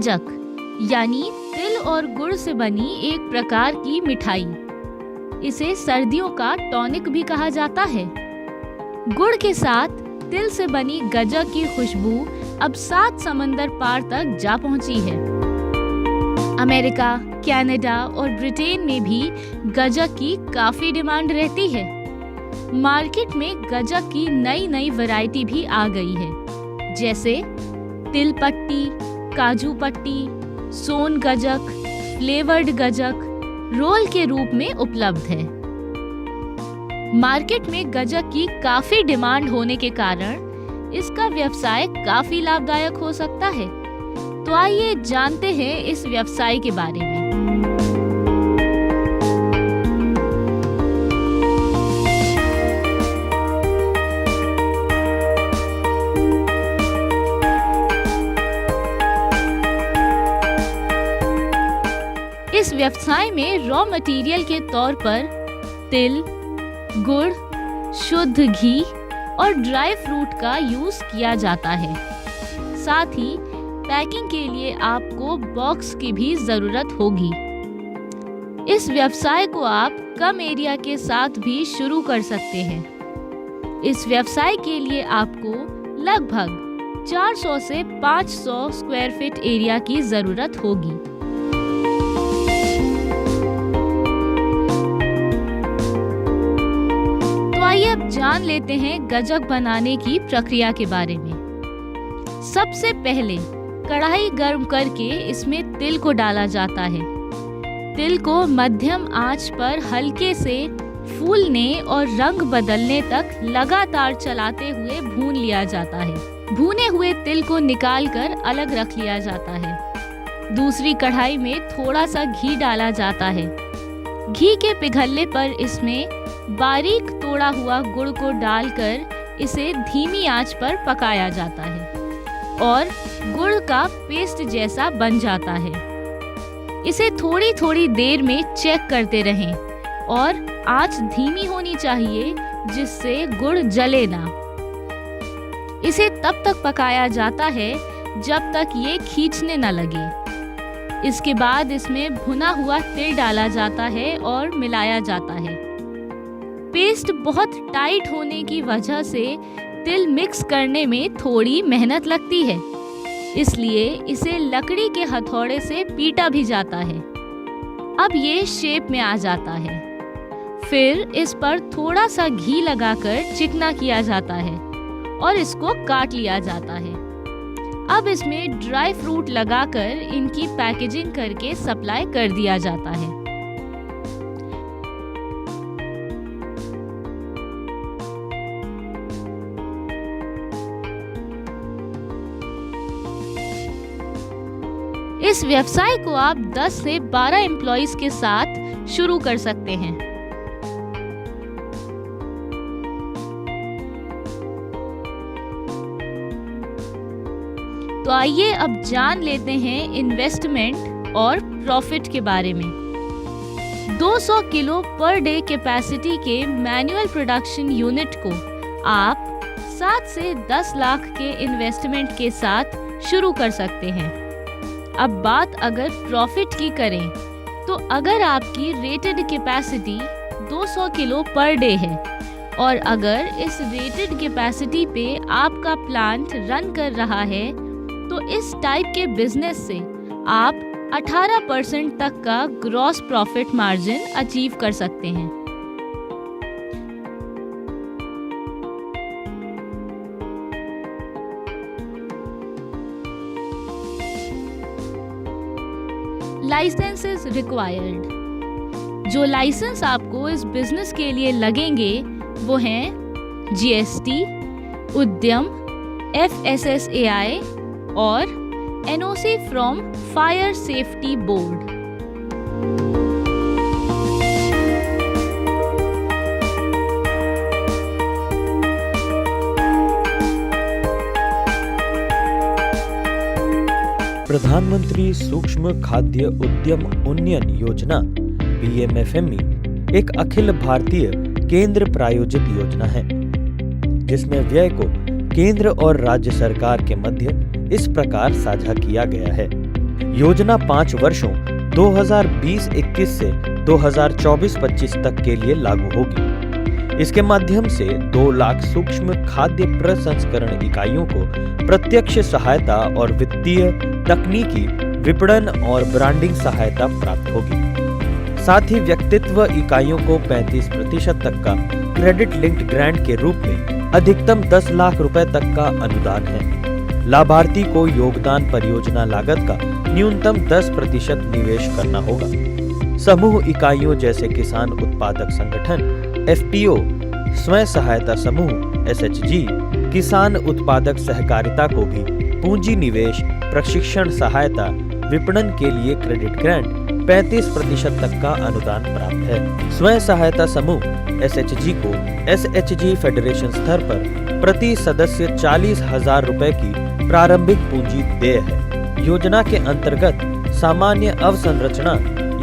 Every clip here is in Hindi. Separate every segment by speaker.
Speaker 1: गजक यानी तिल और गुड़ से बनी एक प्रकार की मिठाई। इसे सर्दियों का टॉनिक भी कहा जाता है। गुड़ के साथ तिल से बनी गजक की खुशबू अब 7 समंदर पार तक जा पहुंची है। अमेरिका, कनाडा और ब्रिटेन में भी गजक की काफी डिमांड रहती है। मार्केट में गजक की नई नई वैरायटी भी आ गई है, जैसे तिल पट्टी, काजू पट्टी, सोन गजक, फ्लेवर्ड गजक रोल के रूप में उपलब्ध है। मार्केट में गजक की काफी डिमांड होने के कारण इसका व्यवसाय काफी लाभदायक हो सकता है। तो आइए जानते हैं इस व्यवसाय के बारे में। इस व्यवसाय में रॉ मटेरियल के तौर पर तिल, गुड़, शुद्ध घी और ड्राई फ्रूट का यूज किया जाता है। साथ ही पैकिंग के लिए आपको बॉक्स की भी जरूरत होगी। इस व्यवसाय को आप कम एरिया के साथ भी शुरू कर सकते हैं। इस व्यवसाय के लिए आपको लगभग 400 से 500 स्क्वायर फीट एरिया की जरूरत होगी। आइए अब जान लेते हैं गजक बनाने की प्रक्रिया के बारे में। सबसे पहले कढ़ाई गर्म करके इसमें तिल को डाला जाता है। तिल को मध्यम आंच पर हल्के से फूलने और रंग बदलने तक लगातार चलाते हुए भून लिया जाता है। भुने हुए तिल को निकालकर अलग रख लिया जाता है। दूसरी कढ़ाई में थोड़ा सा घी डाला जाता है। घी के पिघलने पर इसमें बारीक तोड़ा हुआ गुड़ को डालकर इसे धीमी आंच पर पकाया जाता है और गुड़ का पेस्ट जैसा बन जाता है। इसे थोड़ी थोड़ी देर में चेक करते रहें और आंच धीमी होनी चाहिए जिससे गुड़ जले ना। इसे तब तक पकाया जाता है जब तक ये खींचने न लगे। इसके बाद इसमें भुना हुआ तिल डाला जाता है और मिलाया जाता है। पेस्ट बहुत टाइट होने की वजह से तिल मिक्स करने में थोड़ी मेहनत लगती है, इसलिए इसे लकड़ी के हथौड़े से पीटा भी जाता है। अब ये शेप में आ जाता है। फिर इस पर थोड़ा सा घी लगाकर चिकना किया जाता है और इसको काट लिया जाता है। अब इसमें ड्राई फ्रूट लगाकर इनकी पैकेजिंग करके सप्लाई कर दिया जाता है। इस व्यवसाय को आप 10 से 12 एम्प्लॉइज के साथ शुरू कर सकते हैं। तो आइए अब जान लेते हैं इन्वेस्टमेंट और प्रॉफिट के बारे में। 200 किलो पर डे कैपेसिटी के मैनुअल प्रोडक्शन यूनिट को आप 7 से 10 लाख के इन्वेस्टमेंट के साथ शुरू कर सकते हैं। अब बात अगर प्रॉफिट की करें तो अगर आपकी rated capacity 200 kilo per day है और अगर इस रेटेड कैपेसिटी पे आपका प्लांट रन कर रहा है तो इस टाइप के बिजनेस से आप 18% तक का ग्रॉस प्रॉफिट मार्जिन अचीव कर सकते हैं। Licences required. जो लाइसेंस आपको इस बिजनेस के लिए लगेंगे वो हैं GST, उद्यम, FSSAI और NOC from fire safety board.
Speaker 2: प्रधानमंत्री सूक्ष्म खाद्य उद्यम उन्नयन योजना PMFME एक अखिल भारतीय केंद्र प्रायोजित योजना है जिसमें व्यय को केंद्र और राज्य सरकार के मध्य इस प्रकार साझा किया गया है। योजना 5 वर्षों 2020-21 से 2024-25 तक के लिए लागू होगी। इसके माध्यम से 2 लाख सूक्ष्म खाद्य प्रसंस्करण इकाइयों को प्रत्यक्ष सहायता और वित्तीय, तकनीकी, विपणन और ब्रांडिंग सहायता प्राप्त होगी। साथ ही व्यक्तित्व इकाइयों को 35% तक का क्रेडिट लिंक्ड ग्रांट के रूप में अधिकतम 10 लाख रुपए तक का अनुदान है। लाभार्थी को योगदान परियोजना लागत का न्यूनतम 10% निवेश करना होगा। समूह इकाइयों जैसे किसान उत्पादक संगठन FPO, स्वयं सहायता समूह SHG, किसान उत्पादक सहकारिता को भी पूंजी निवेश, प्रशिक्षण सहायता, विपणन के लिए क्रेडिट ग्रांट 35% तक का अनुदान प्राप्त है। स्वयं सहायता समूह SHG को SHG फेडरेशन स्तर पर प्रति सदस्य 40,000 रुपए की प्रारंभिक पूंजी देय है। योजना के अंतर्गत सामान्य अवसंरचना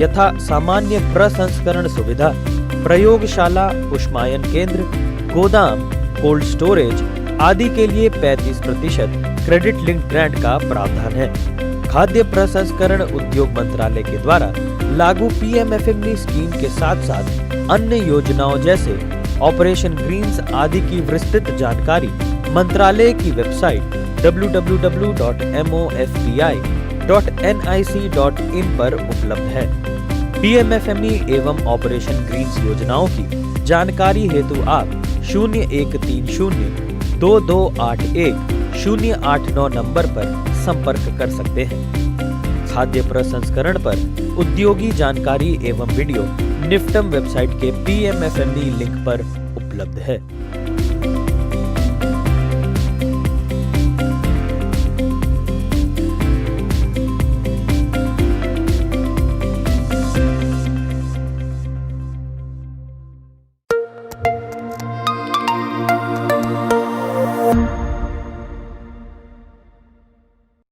Speaker 2: यथा सामान्य प्रसंस्करण सुविधा, प्रयोगशाला, उष्मायन केंद्र, गोदाम, कोल्ड स्टोरेज आदि के लिए 35% क्रेडिट लिंक्ड ग्रांट का प्रावधान है। खाद्य प्रसंस्करण उद्योग मंत्रालय के द्वारा लागू PMFME स्कीम के साथ साथ अन्य योजनाओं जैसे ऑपरेशन ग्रीन्स आदि की विस्तृत जानकारी मंत्रालय की वेबसाइट www.mofpi.nic.in पर उपलब्ध है। PMFME एवं ऑपरेशन ग्रीन्स योजनाओं की जानकारी हेतु आप 0130-2281-089 नंबर पर संपर्क कर सकते हैं। खाद्य प्रसंस्करण पर उद्योगी जानकारी एवं वीडियो निफ्टम वेबसाइट के PMFME लिंक पर उपलब्ध है।